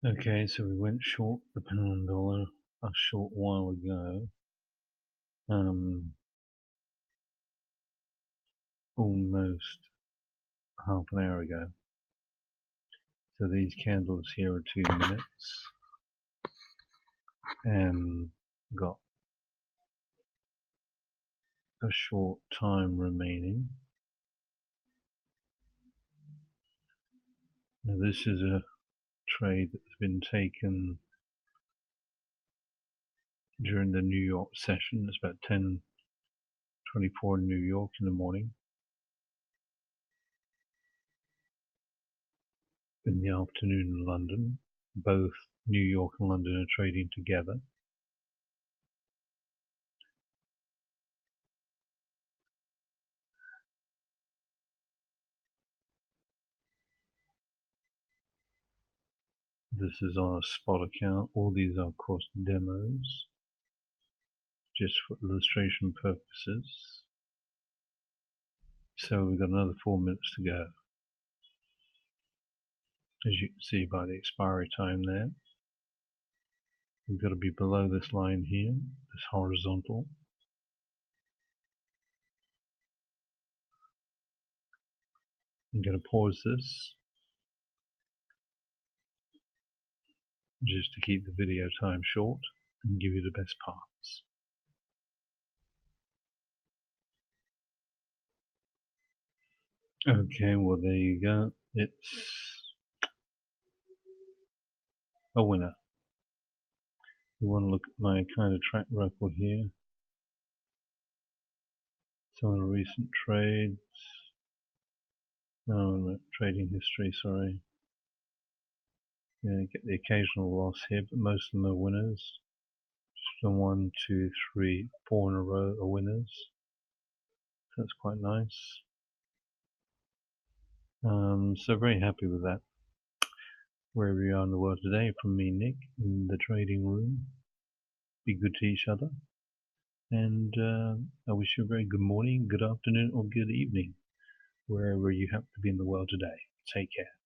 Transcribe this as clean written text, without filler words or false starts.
Okay, so we went short the pound dollar a short while ago, almost half an hour ago. So these candles here are 2 minutes, and got a short time remaining. Now this is a trade that's been taken during the New York session. It's about 10:24 in New York in the morning. In the afternoon in London, both New York and London are trading together. This is on a spot account. All these are, of course, demos, just for illustration purposes. So we've got another 4 minutes to go. As you can see by the expiry time there, we've got to be below this line here, this horizontal. I'm going to pause this just to keep the video time short and give you the best parts. Okay, well there you go. It's a winner. You want to look at my kind of track record here. Some of the recent trades. Oh, trading history, sorry. Yeah, get the occasional loss here, but most of them are winners. Just 1, 2, 3, 4 in a row are winners. That's quite nice. So very happy with that. Wherever we are in the world today, from me, Nick, in the trading room. Be good to each other. And I wish you a very good morning, good afternoon, or good evening, wherever you happen to be in the world today. Take care.